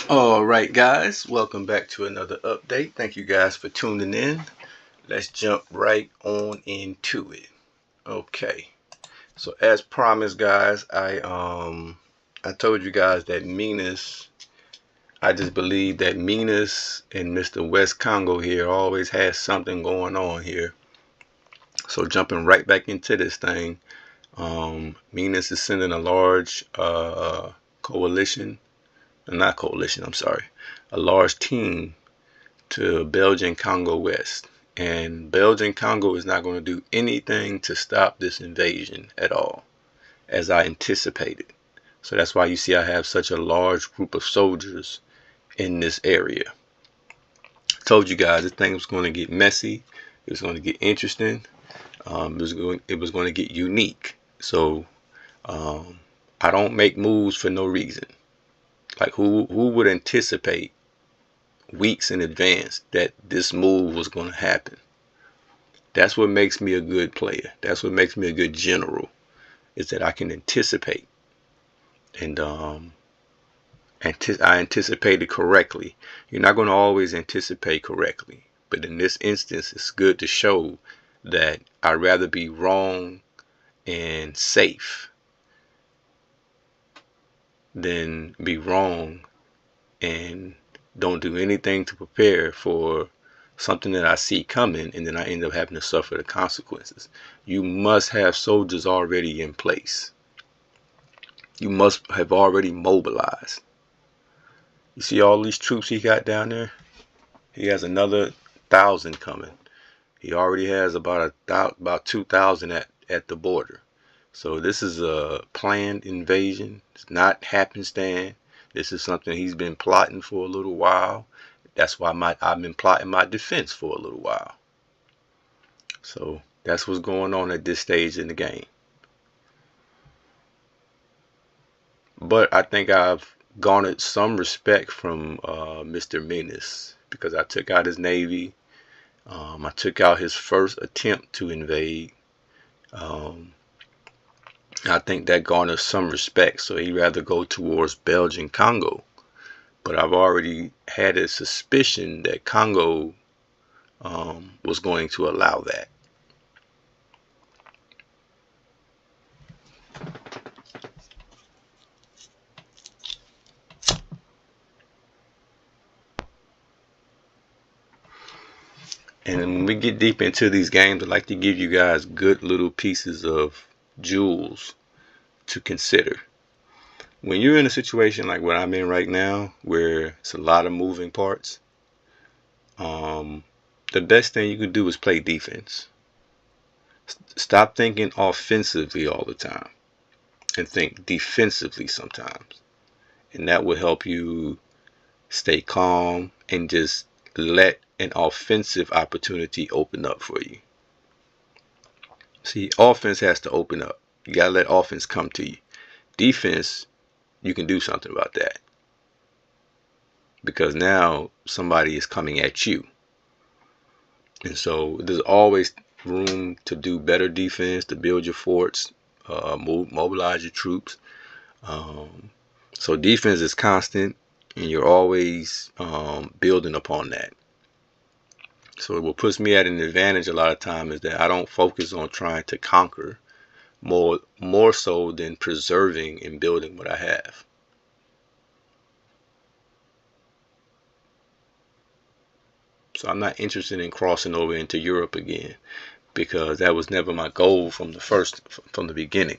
Alright guys, welcome back to another update. Thank you guys for tuning in. Let's jump right on into it. Okay, so as promised guys, I told you guys that Minas, I just believe that Minas and Mr. West Congo here always has something going on here. So jumping right back into this thing, Minas is sending a large coalition, not coalition, I'm sorry, a large team to Belgian Congo West. And Belgian Congo is not going to do anything to stop this invasion at all, as I anticipated. So that's why you see I have such a large group of soldiers in this area. I told you guys this thing was going to get messy. It was going to get interesting. It was going to get unique. So I don't make moves for no reason. Like who would anticipate weeks in advance that this move was going to happen? That's what makes me a good player. That's what makes me a good general, is that I can anticipate. And I anticipated correctly. You're not going to always anticipate correctly, but in this instance, it's good to show that I'd rather be wrong and safe than be wrong and don't do anything to prepare for something that I see coming, and then I end up having to suffer the consequences. You must have soldiers already in place. You must have already mobilized. You see all these troops he got down there? He has another 1,000 coming. He already has about 2,000 at the border. So this is a planned invasion. It's not happenstance. This is something he's been plotting for a little while. That's why I've been plotting my defense for a little while. So that's what's going on at this stage in the game. But I think I've garnered some respect from Mr. Minas, because I took out his navy. I took out his first attempt to invade. I think that garners some respect. So he'd rather go towards Belgian Congo. But I've already had a suspicion that Congo was going to allow that. And when we get deep into these games, I like to give you guys good little pieces of jewels to consider. When you're in a situation like what I'm in right now, where it's a lot of moving parts, the best thing you can do is play defense. Stop thinking offensively all the time and think defensively sometimes. And that will help you stay calm and just let an offensive opportunity open up for you. See, offense has to open up. You gotta let offense come to you. Defense, you can do something about that, because now somebody is coming at you. And so there's always room to do better defense, to build your forts, mobilize your troops. So defense is constant, and you're always building upon that. So what puts me at an advantage a lot of time is that I don't focus on trying to conquer more so than preserving and building what I have. So I'm not interested in crossing over into Europe again, because that was never my goal from the beginning.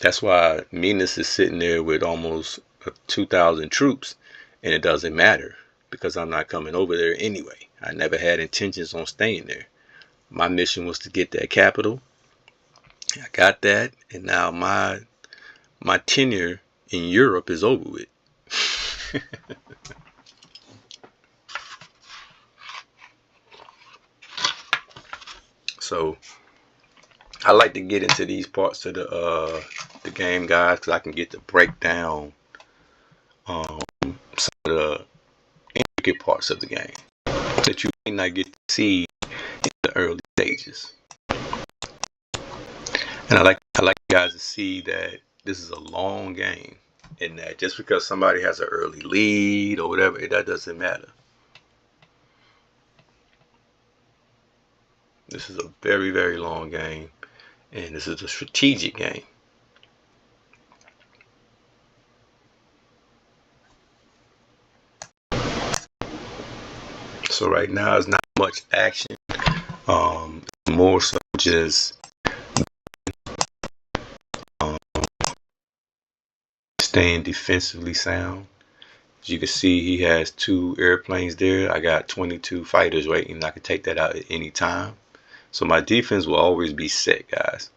That's why Minas is sitting there with almost 2,000 troops, and it doesn't matter, because I'm not coming over there anyway. I never had intentions on staying there. My mission was to get that capital. I got that, and now my tenure in Europe is over with. So I like to get into these parts of the game, guys, because I can get to break down some of the intricate parts of the game that you may not get to see in the early stages. And I like you guys to see that This is a long game. In that just because somebody has an early lead or whatever, that doesn't matter. This is a very, very long game, and this is a strategic game. So right now, it's not much action. More so just um, staying defensively sound. As you can see, he has 2 airplanes there. I got 22 fighters waiting. I can take that out at any time. So my defense will always be set, guys.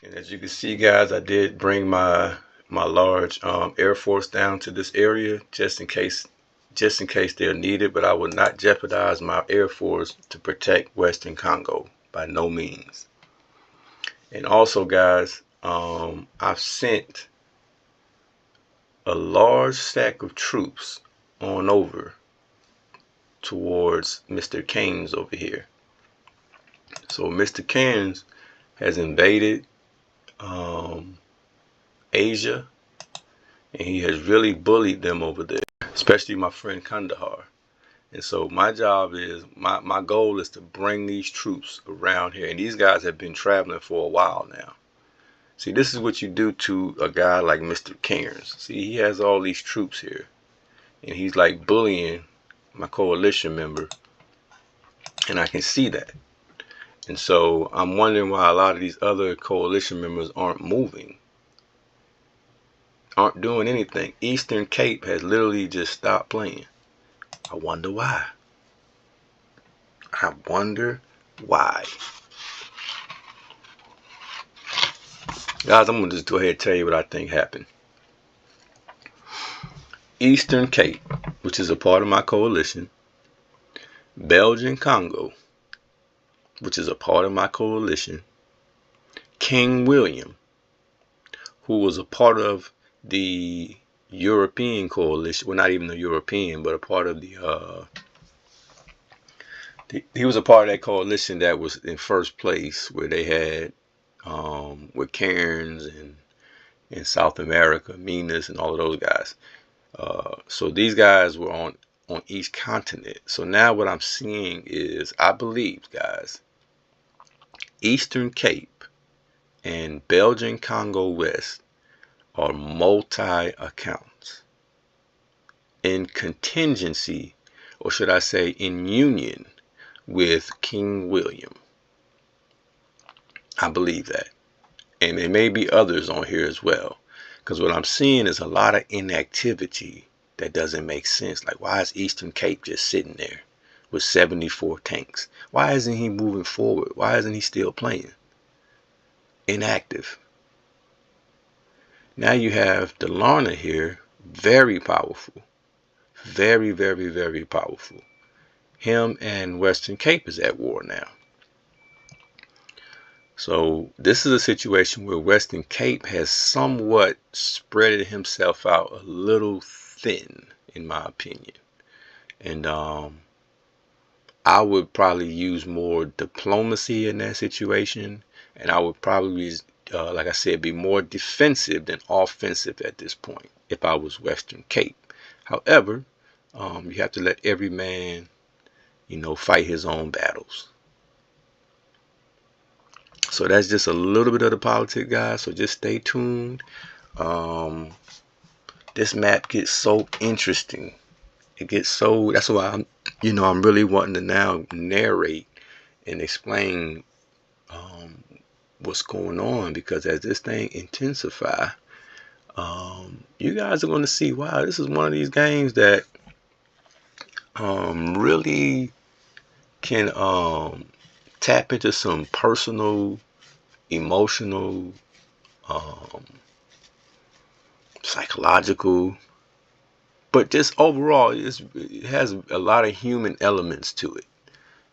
And as you can see, guys, I did bring my large Air Force down to this area just in case they're needed, but I would not jeopardize my Air Force to protect Western Congo by no means. And also, guys, I've sent a large stack of troops on over towards Mr. Cairns over here. So Mr. Cairns has invaded Asia, and he has really bullied them over there, especially my friend Kandahar. And so my job is, my goal is to bring these troops around here. And these guys have been traveling for a while now. See, this is what you do to a guy like Mr. Cairns. See, he has all these troops here, and he's like bullying my coalition member, and I can see that. And so I'm wondering why a lot of these other coalition members aren't moving, aren't doing anything. Eastern Cape has literally just stopped playing. I wonder why. I wonder why. Guys, I'm going to just go ahead and tell you what I think happened. Eastern Cape, which is a part of my coalition, Belgian Congo, which is a part of my coalition, King William, who was a part of the European coalition, well, not even the European, but a part of he was a part of that coalition that was in first place, where they had with Cairns and in South America, Minas, and all of those guys. So these guys were on each continent. So now what I'm seeing is, I believe, guys, Eastern Cape and Belgian Congo West are multi-accounts in contingency, or should I say in union, with King William. I believe that. And there may be others on here as well, because what I'm seeing is a lot of inactivity that doesn't make sense. Like, why is Eastern Cape just sitting there with 74 tanks? Why isn't he moving forward? Why isn't he still playing? Inactive. Now you have Delarna here, very powerful. Very, very, very powerful. Him and Western Cape is at war now. So this is a situation where Western Cape has somewhat spreaded himself out a little thin, in my opinion. And I would probably use more diplomacy in that situation. And I would probably, like I said, be more defensive than offensive at this point if I was Western Cape. However, you have to let every man, fight his own battles. So that's just a little bit of the politics, guys. So just stay tuned. This map gets so interesting. It gets so, that's why I'm really wanting to now narrate and explain what's going on, because as this thing intensify, you guys are going to see, wow, this is one of these games that really can tap into some personal, emotional, um, psychological, but just overall, it has a lot of human elements to it,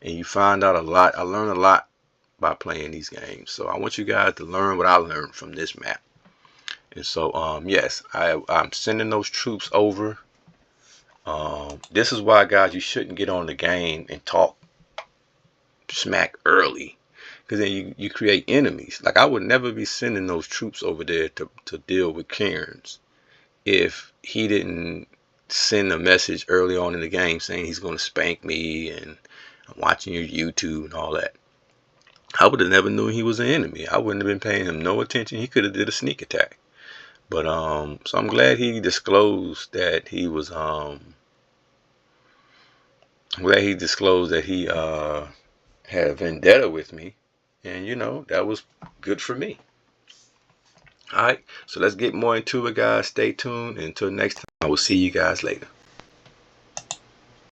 and you find out a lot. I learned a lot by playing these games, so I want you guys to learn what I learned from this map. And so, yes, I'm sending those troops over. This is why, guys, you shouldn't get on the game and talk smack early, because then you create enemies. Like, I would never be sending those troops over there to deal with Cairns if he didn't send a message early on in the game saying he's going to spank me and I'm watching your YouTube and all that. I would have never knew he was an enemy. I wouldn't have been paying him no attention. He could have did a sneak attack. But so I'm glad he disclosed that he was I'm glad he disclosed that he had a vendetta with me, and that was good for me. All right, so let's get more into it, guys. Stay tuned. Until next time, I will see you guys later.